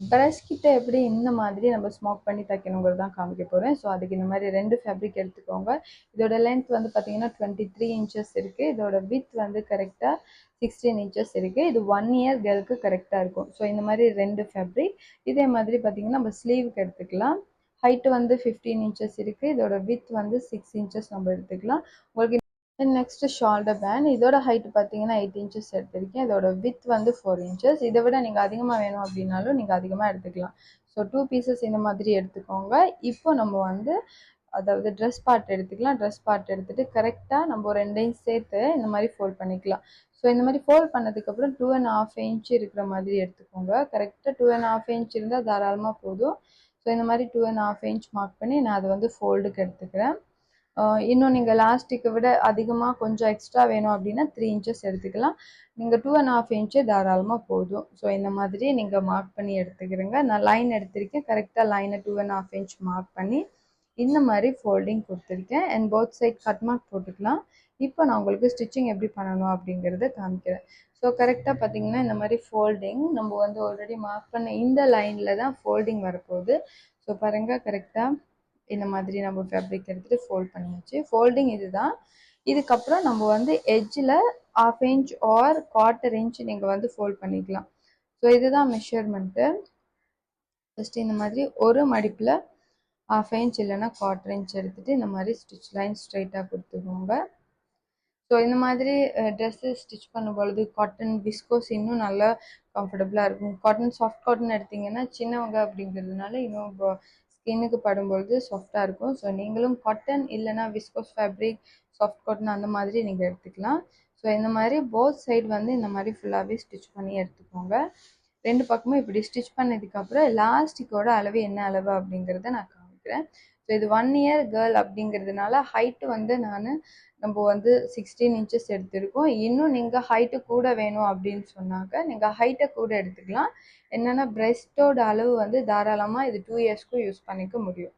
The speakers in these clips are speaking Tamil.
பிரஷ் கிட்ட எப்படி இந்த மாதிரி நம்ம ஸ்மோக் பண்ணி தைக்கணுங்கிறது தான் காமிக்க போகிறேன். ஸோ அதுக்கு இந்த மாதிரி 2 ஃபேப்ரிக் எடுத்துக்கோங்க. இதோட லென்த் வந்து பார்த்தீங்கன்னா 23 இன்ச்சஸ் இருக்குது. இதோட வித் வந்து கரெக்டாக 16 இன்ச்சஸ் இருக்குது. இது 1 இயர் கேர்ளுக்கு கரெக்டாக இருக்கும். ஸோ இந்த மாதிரி 2 ஃபேப்ரிக். இதே மாதிரி பார்த்தீங்கன்னா நம்ம ஸ்லீவுக்கு எடுத்துக்கலாம். ஹைட்டு வந்து 15 இன்ச்சஸ் இருக்குது. இதோட வித் வந்து 6 இன்ச்சஸ் நம்ம எடுத்துக்கலாம். உங்களுக்கு நெக்ஸ்ட் ஷோல்டர் பேண்ட். இதோட ஹைட் பார்த்தீங்கன்னா 8 இன்ச்சஸ் எடுத்திருக்கேன். இதோட வித் வந்து 4 இன்ச்சஸ். இதை விட நீங்கள் அதிகமாக வேணும் அப்படின்னாலும் நீங்கள் அதிகமாக எடுத்துக்கலாம். ஸோ 2 பீசஸ் இந்த மாதிரி எடுத்துக்கோங்க. இப்போ நம்ம வந்து அதாவது ட்ரெஸ் பார்ட் எடுத்துக்கலாம். ட்ரெஸ் பார்ட் எடுத்துகிட்டு கரெக்டாக நம்ம ரெண்டையும் சேர்த்து இந்த மாதிரி ஃபோல்ட் பண்ணிக்கலாம். ஸோ இந்த மாதிரி ஃபோல்ட் பண்ணதுக்கப்புறம் 2.5 இன்ச் இருக்கிற மாதிரி எடுத்துக்கோங்க. கரெக்டாக 2.5 இன்ச் இருந்தால் தாராளமாக போதும். ஸோ இந்த மாதிரி 2.5 இன்ச் மார்க் பண்ணி நான் அதை வந்து ஃபோல்டுக்கு எடுத்துக்கிறேன். இன்னும் நீங்கள் லாஸ்டிக்கை விட அதிகமாக கொஞ்சம் எக்ஸ்ட்ரா வேணும் அப்படின்னா 3 இன்ச்சஸ் எடுத்துக்கலாம். நீங்கள் 2.5 இன்ச்சு தாராளமாக போதும். ஸோ இந்த மாதிரி நீங்கள் மார்க் பண்ணி எடுத்துக்கிறேங்க. நான் லைன் எடுத்திருக்கேன். கரெக்டாக லைனை 2.5 இன்ச் மார்க் பண்ணி இந்த மாதிரி ஃபோல்டிங் கொடுத்துருக்கேன். And both side cut mark போட்டுக்கலாம். இப்போ நான் உங்களுக்கு ஸ்டிச்சிங் எப்படி பண்ணணும் அப்படிங்கிறத காமிக்கிறேன். ஸோ கரெக்டாக பார்த்தீங்கன்னா இந்த மாதிரி ஃபோல்டிங் நம்ம வந்து ஆல்ரெடி மார்க் பண்ண இந்த லைனில் தான் ஃபோல்டிங் வரப்போகுது. ஸோ பாருங்கள், கரெக்டாக இந்த மாதிரி நம்ம ஃபேப்ரிக் எடுத்துகிட்டு ஃபோல்ட் பண்ணியாச்சு. ஃபோல்டிங் இதுதான். இதுக்கப்புறம் நம்ம வந்து எட்ஜில் 1/2 இன்ச் ஆர் 1/4 இன்ச் நீங்கள் வந்து ஃபோல்ட் பண்ணிக்கலாம். ஸோ இதுதான் மெஷர்மெண்ட்டு. ஃபஸ்ட்டு இந்த மாதிரி ஒரு மடிப்பில் 1/2 இன்ச் இல்லைன்னா 1/4 இன்ச் எடுத்துகிட்டு இந்த மாதிரி ஸ்டிச் லைன் ஸ்ட்ரைட்டாக கொடுத்துக்கோங்க. ஸோ இந்த மாதிரி ட்ரெஸ்ஸு ஸ்டிச் பண்ணும்பொழுது காட்டன் விஸ்கோஸ் இன்னும் நல்லா கம்ஃபர்டபுளாக இருக்கும். காட்டன் சாஃப்ட் காட்டன் எடுத்திங்கன்னா சின்னவங்க அப்படிங்கிறதுனால இன்னும் ஸ்கின்னுக்கு படும்பொழுது சாஃப்டாக இருக்கும். ஸோ நீங்களும் காட்டன் இல்லைனா விஸ்கோஸ் ஃபேப்ரிக், சாஃப்ட் காட்டன் அந்த மாதிரி நீங்கள் எடுத்துக்கலாம். ஸோ இந்த மாதிரி போத் சைடு வந்து இந்த மாதிரி ஃபுல்லாகவே ஸ்டிச் பண்ணி எடுத்துக்கோங்க. 2 பக்கமும் இப்படி ஸ்டிச் பண்ணதுக்கப்புறம் லாஸ்டிக்கோட அளவு என்ன அளவு அப்படிங்கிறத நான் காமிக்கிறேன். ஸோ இது 1 இயர் கேர்ள் அப்படிங்கிறதுனால ஹைட்டு வந்து நம்ம வந்து 16 இன்ச்சஸ் எடுத்திருக்கோம். இன்னும் நீங்கள் ஹைட்டு கூட வேணும் அப்படின்னு சொன்னாக்க நீங்கள் ஹைட்டை கூட எடுத்துக்கலாம். என்னென்னா பிரெஸ்ட்டோட அளவு வந்து தாராளமாக இது 2 இயர்ஸ்க்கும் யூஸ் பண்ணிக்க முடியும்.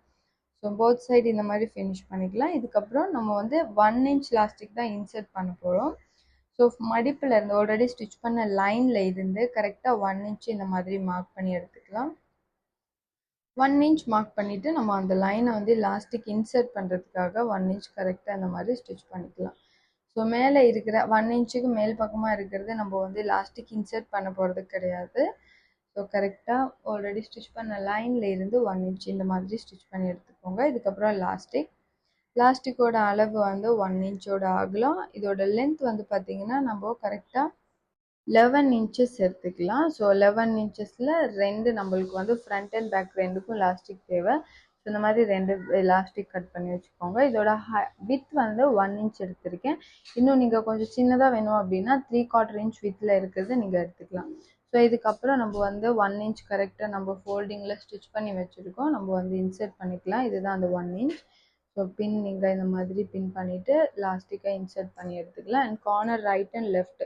ஸோ போத் சைடு இந்த மாதிரி ஃபினிஷ் பண்ணிக்கலாம். இதுக்கப்புறம் நம்ம வந்து 1 இன்ச் லாஸ்டிக் தான் இன்சர்ட் பண்ண போகிறோம். ஸோ மடிப்பில் இருந்து ஆல்ரெடி ஸ்டிச் பண்ண லைனில் இருந்து கரெக்டாக 1 இன்ச் இந்த மாதிரி மார்க் பண்ணி எடுத்துக்கலாம். 1 இன்ச் மார்க் பண்ணிவிட்டு நம்ம அந்த லைனை வந்து லாஸ்டிக் இன்சர்ட் பண்ணுறதுக்காக 1 இன்ச் கரெக்டாக இந்த மாதிரி ஸ்டிச் பண்ணிக்கலாம். ஸோ மேலே இருக்கிற 1 இன்ச்சுக்கு மேல் பக்கமாக இருக்கிறது நம்ம வந்து லாஸ்டிக் இன்சர்ட் பண்ண போகிறது கிடையாது. ஸோ கரெக்டாக ஆல்ரெடி ஸ்டிச் பண்ண லைனில் இருந்து 1 இன்ச் இந்த மாதிரி ஸ்டிச் பண்ணி எடுத்துக்கோங்க. இதுக்கப்புறம் லாஸ்டிக்கோட அளவு வந்து 1 இன்ச்சோட அகலம். இதோட லென்த் வந்து பார்த்திங்கன்னா நம்ம கரெக்டாக 11 இன்ச்சஸ் எடுத்துக்கலாம். ஸோ 11 இன்ச்சஸில் 2 நம்மளுக்கு வந்து ஃப்ரண்ட் அண்ட் பேக் ரெண்டுக்கும் லாஸ்டிக் தேவை. ஸோ இந்த மாதிரி 2 லாஸ்டிக் கட் பண்ணி வச்சுக்கோங்க. இதோட வித் வந்து 1 இன்ச் எடுத்திருக்கேன். இன்னும் நீங்கள் கொஞ்சம் சின்னதாக வேணும் அப்படின்னா 3/4 இன்ச் வித்தில் இருக்கிறது நீங்கள் எடுத்துக்கலாம். ஸோ இதுக்கப்புறம் நம்ம வந்து 1 இன்ச் கரெக்டாக நம்ம ஃபோல்டிங்கில் ஸ்டிச் பண்ணி வச்சுருக்கோம். நம்ம வந்து இன்சர்ட் பண்ணிக்கலாம். இதுதான் அந்த 1 இன்ச். ஸோ பின் நீங்கள் இந்த மாதிரி பின் பண்ணிவிட்டு லாஸ்டிக்காக இன்சர்ட் பண்ணி எடுத்துக்கலாம். And corner right and left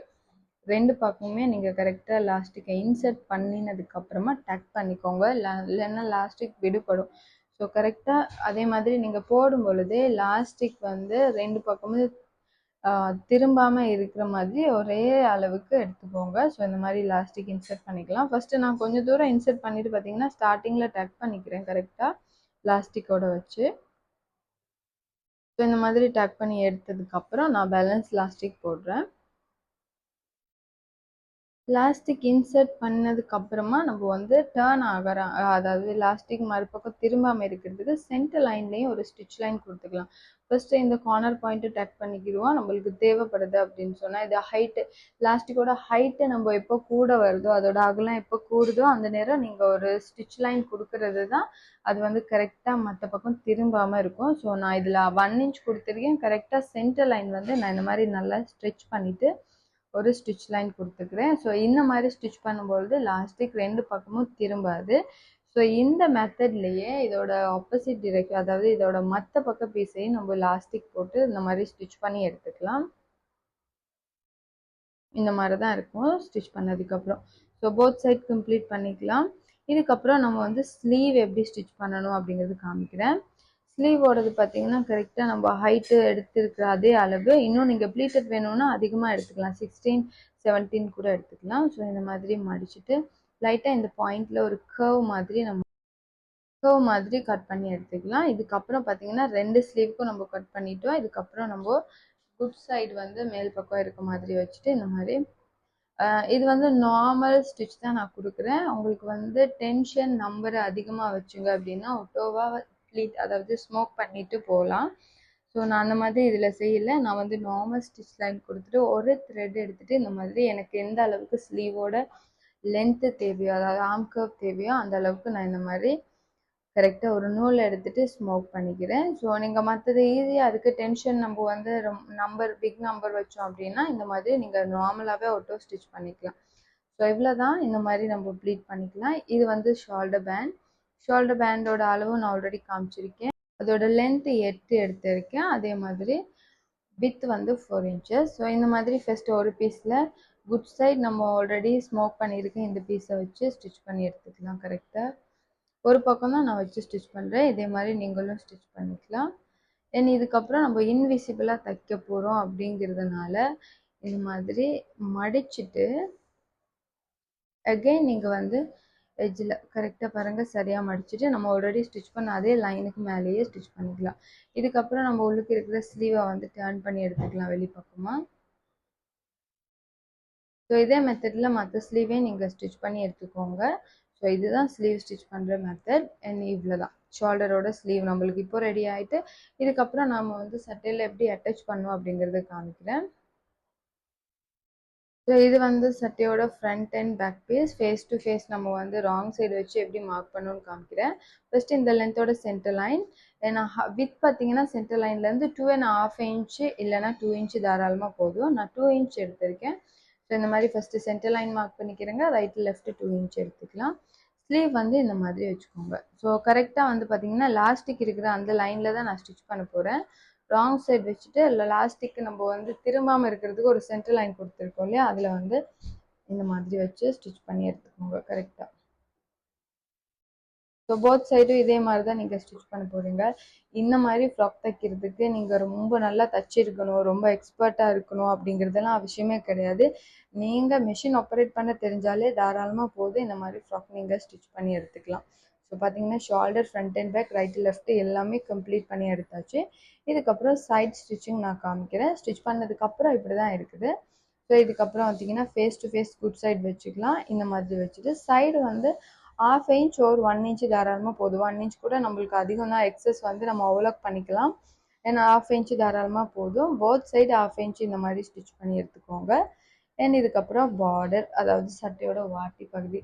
2 பக்கமுமே நீங்கள் கரெக்டாக லாஸ்டிக்கை இன்சர்ட் பண்ணினதுக்கப்புறமா டக் பண்ணிக்கோங்க. இல்லைன்னா லாஸ்டிக் விடுபடும். ஸோ கரெக்டாக அதே மாதிரி நீங்கள் போடும் பொழுதே லாஸ்டிக் வந்து 2 பக்கமும் திரும்பாமல் இருக்கிற மாதிரி ஒரே அளவுக்கு எடுத்துக்கோங்க. ஸோ இந்த மாதிரி லாஸ்டிக் இன்சர்ட் பண்ணிக்கலாம். ஃபஸ்ட்டு நான் கொஞ்சம் தூரம் இன்சர்ட் பண்ணிவிட்டு பார்த்தீங்கன்னா ஸ்டார்டிங்கில் டக் பண்ணிக்கிறேன் கரெக்டாக லாஸ்டிக்கோட வச்சு. ஸோ இந்த மாதிரி டக் பண்ணி எடுத்ததுக்கப்புறம் நான் பேலன்ஸ் லாஸ்டிக் போடுறேன். லாஸ்டிக் இன்சர்ட் பண்ணதுக்கப்புறமா நம்ம வந்து டேர்ன் ஆகிற அதாவது லாஸ்டிக் மறுபக்கம் திரும்பாமல் இருக்கிறதுக்கு சென்டர் லைன்லேயும் ஒரு ஸ்டிச் லைன் கொடுத்துக்கலாம். ஃபஸ்ட்டு இந்த கார்னர் பாயிண்ட்டு டக் பண்ணிக்கிடுவோம். நம்மளுக்கு தேவைப்படுது அப்படின்னு சொன்னால் இது ஹைட்டு லாஸ்டிக்கோட ஹைட்டு நம்ம எப்போ கூட வருதோ அதோட அகலம் எப்போ கூடுதோ அந்த நேரம் நீங்கள் ஒரு ஸ்டிச் லைன் கொடுக்கறது தான் அது வந்து கரெக்டாக மற்ற பக்கம் திரும்பாமல் இருக்கும். ஸோ நான் இதில் 1 இன்ச் கொடுத்துருக்கேன். கரெக்டாக சென்டர் லைன் வந்து நான் இந்த மாதிரி நல்லா ஸ்ட்ரெச் பண்ணிவிட்டு ஒரு ஸ்டிச் லைன் கொடுத்துக்கிறேன். ஸோ இந்த மாதிரி ஸ்டிச் பண்ணும்பொழுது லாஸ்டிக் 2 பக்கமும் திரும்பாது. ஸோ இந்த மெத்தட்லேயே இதோட ஆப்போசிட் டிரெக்ஷன் அதாவது இதோட மற்ற பக்க பீஸையும் நம்ம லாஸ்டிக் போட்டு இந்த மாதிரி ஸ்டிச் பண்ணி எடுத்துக்கலாம். இந்த மாதிரி தான் இருக்கும் ஸ்டிச் பண்ணதுக்கப்புறம். ஸோ போத் சைட் கம்ப்ளீட் பண்ணிக்கலாம். இதுக்கப்புறம் நம்ம வந்து ஸ்லீவ் எப்படி ஸ்டிச் பண்ணணும் அப்படிங்கிறது காமிக்கிறேன். ஸ்லீவோடது பார்த்தீங்கன்னா கரெக்டாக நம்ம ஹைட்டு எடுத்துருக்கிற அதே அளவு. இன்னும் நீங்கள் ப்ளீட்டட் வேணும்னா அதிகமாக எடுத்துக்கலாம். 16, 17 கூட எடுத்துக்கலாம். ஸோ இந்த மாதிரி மடிச்சுட்டு லைட்டாக இந்த பாயிண்டில் ஒரு கர்வ் மாதிரி கட் பண்ணி எடுத்துக்கலாம். இதுக்கப்புறம் பார்த்தீங்கன்னா 2 ஸ்லீவ்க்கும் நம்ம கட் பண்ணிட்டோம். இதுக்கப்புறம் நம்ம குட் சைடு வந்து மேல் பக்கம் இருக்க மாதிரி வச்சுட்டு இந்த மாதிரி இது வந்து நார்மல் ஸ்டிச் தான் நான் கொடுக்குறேன். உங்களுக்கு வந்து டென்ஷன் நம்பர் அதிகமாக வச்சுங்க அப்படின்னா ஒட்டோவாக ப்ளீட் அதாவது ஸ்மோக் பண்ணிட்டு போகலாம். ஸோ நான் அந்த மாதிரி இதில் செய்யலை. நான் வந்து நார்மல் ஸ்டிச் லைன் கொடுத்துட்டு ஒரு த்ரெட் எடுத்துகிட்டு இந்த மாதிரி எனக்கு எந்த அளவுக்கு ஸ்லீவோட லென்த்து தேவையோ அதாவது ஆர்ம் கர்வ் தேவையோ அந்த அளவுக்கு நான் இந்த மாதிரி கரெக்டாக ஒரு நூல் எடுத்துகிட்டு ஸ்மோக் பண்ணிக்கிறேன். ஸோ நீங்கள் மற்றது ஈஸியாக அதுக்கு டென்ஷன் நம்ம வந்து பிக் நம்பர் வச்சோம் அப்படின்னா இந்த மாதிரி நீங்கள் நார்மலாகவே ஒட்டோ ஸ்டிச் பண்ணிக்கலாம். ஸோ இவ்வளோ தான். இந்த மாதிரி நம்ம ப்ளீட் பண்ணிக்கலாம். இது வந்து ஷோல்டர் பேண்டோட அளவு நான் ஆல்ரெடி காமிச்சிருக்கேன். அதோட லென்த்து 8 எடுத்திருக்கேன். அதே மாதிரி வித் வந்து 4 inches. ஸோ இந்த மாதிரி ஃபர்ஸ்ட் ஒரு பீஸில் குட் சைட் நம்ம ஆல்ரெடி ஸ்மோக் பண்ணியிருக்கேன் இந்த பீஸை வச்சு ஸ்டிச் பண்ணி எடுத்துக்கலாம். கரெக்டாக ஒரு பக்கம் தான் நான் வச்சு ஸ்டிச் பண்ணுறேன். இதே மாதிரி நீங்களும் ஸ்டிச் பண்ணிக்கலாம். தென் இதுக்கப்புறம் நம்ம இன்விசிபிளாக தைக்க போகிறோம் அப்படிங்கிறதுனால இந்த மாதிரி மடிச்சுட்டு அகெயின் நீங்கள் வந்து எட்ஜில் கரெக்டாக பாருங்கள் சரியாக மடிச்சுட்டு நம்ம ஆல்ரெடி ஸ்டிச் பண்ண அதே லைனுக்கு மேலேயே ஸ்டிச் பண்ணிக்கலாம். இதுக்கப்புறம் நம்ம உள்ளுக்கு இருக்கிற ஸ்லீவை வந்து டர்ன் பண்ணி எடுத்துக்கலாம் வெளிப்பக்கமாக. ஸோ இதே மெத்தடில் மற்ற ஸ்லீவே நீங்கள் ஸ்டிச் பண்ணி எடுத்துக்கோங்க. ஸோ இதுதான் ஸ்லீவ் ஸ்டிச் பண்ணுற மெத்தட். அண்ட் இவ்வளோ தான் ஷோல்டரோட ஸ்லீவ் நம்மளுக்கு இப்போ ரெடி ஆகிட்டு இதுக்கப்புறம் நம்ம வந்து சட்டையில் எப்படி அட்டாச் பண்ணோம் அப்படிங்கிறத காமிக்கிறேன். ஸோ இது வந்து சட்டையோட front and back piece. Face to face நம்ம வந்து ராங் சைடு வச்சு எப்படி மார்க் பண்ணணும்னு காமிக்கிறேன். ஃபர்ஸ்ட் இந்த லென்த்தோட சென்டர் லைன் நான் வித் பார்த்தீங்கன்னா சென்டர் லைன்லேருந்து 2.5 inch இல்லைனா 2 inch தாராளமாக போதும். நான் 2 inch எடுத்திருக்கேன். ஸோ இந்த மாதிரி ஃபஸ்ட்டு சென்டர் லைன் மார்க் பண்ணிக்கிறேங்க. ரைட்டு லெஃப்ட்டு 2 inch எடுத்துக்கலாம். ஸ்லீவ் வந்து இந்த மாதிரி வச்சுக்கோங்க. ஸோ கரெக்டாக வந்து பார்த்தீங்கன்னா லாஸ்டிக் இருக்கிற அந்த லைனில் தான் நான் ஸ்டிச் பண்ண போகிறேன். ராங் சைடு வச்சுட்டு லாஸ்டிக்கு நம்ம வந்து திரும்பாமல் இருக்கிறதுக்கு ஒரு சென்டர் லைன் கொடுத்துருக்கோம் இல்லையா, அதில் வந்து இந்த மாதிரி வச்சு ஸ்டிச் பண்ணி எடுத்துக்கோங்க கரெக்டாக. ஸோ போத் சைடும் இதே மாதிரி தான் நீங்கள் ஸ்டிச் பண்ண போகிறீங்க. இந்த மாதிரி ஃப்ராக் தைக்கிறதுக்கு நீங்கள் ரொம்ப நல்லா தைச்சிருக்கணும், ரொம்ப எக்ஸ்பர்ட்டாக இருக்கணும் அப்படிங்கிறதெல்லாம் அவசியமே கிடையாது. நீங்கள் மிஷின் ஆப்ரேட் பண்ண தெரிஞ்சாலே தாராளமாக போதும் இந்த மாதிரி ஃப்ராக் நீங்கள் ஸ்டிச் பண்ணி எடுத்துக்கலாம். ஸோ பார்த்தீங்கன்னா shoulder front and back right left எல்லாமே கம்ப்ளீட் பண்ணி எடுத்தாச்சு. இதுக்கப்புறம் சைட் ஸ்டிச்சிங் நான் காமிக்கிறேன். ஸ்டிச் பண்ணதுக்கப்புறம் இப்படி தான் இருக்குது. ஸோ இதுக்கப்புறம் பார்த்தீங்கன்னா face to face good side வச்சுக்கலாம். இந்த மாதிரி வச்சுட்டு சைடு வந்து 1/2 inch ஒரு 1 inch தாராளமாக போதும். 1 inch கூட நம்மளுக்கு அதிகம் தான், எக்ஸஸ் வந்து நம்ம ஓவர்லாக் பண்ணிக்கலாம். ஏன்னா 1/2 inch தாராளமாக போதும். போத் சைடு 1/2 inch இந்த மாதிரி ஸ்டிச் பண்ணி எடுத்துக்கோங்க. தென் இதுக்கப்புறம் பார்டர் அதாவது சட்டையோட வாட்டி பகுதி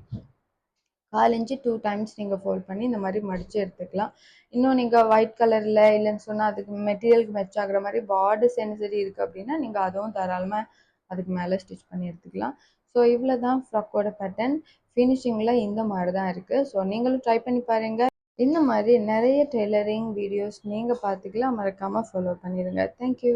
1/4 inch 2 times நீங்கள் ஃபோல்ட் பண்ணி இந்த மாதிரி மடித்து எடுத்துக்கலாம். இன்னும் நீங்கள் ஒயிட் கலரில் இல்லைன்னு சொன்னால் அதுக்கு மெட்டீரியலுக்கு மேட்ச் ஆகிற மாதிரி பார்டர்ஸ் என்ன சரி இருக்குது அப்படின்னா நீங்கள் அதுவும் தாராளமாக அதுக்கு மேலே ஸ்டிச் பண்ணி எடுத்துக்கலாம். ஸோ இவ்வளோ தான் ஃப்ராக்கோட பேட்டர்ன். ஃபினிஷிங்கில் இந்த மாதிரி தான் இருக்குது. ஸோ நீங்களும் ட்ரை பண்ணி பாருங்கள். இந்த மாதிரி நிறைய டெய்லரிங் வீடியோஸ் நீங்கள் பார்த்துக்கலாம். மறக்காமல் ஃபாலோ பண்ணிடுங்க. தேங்க்யூ.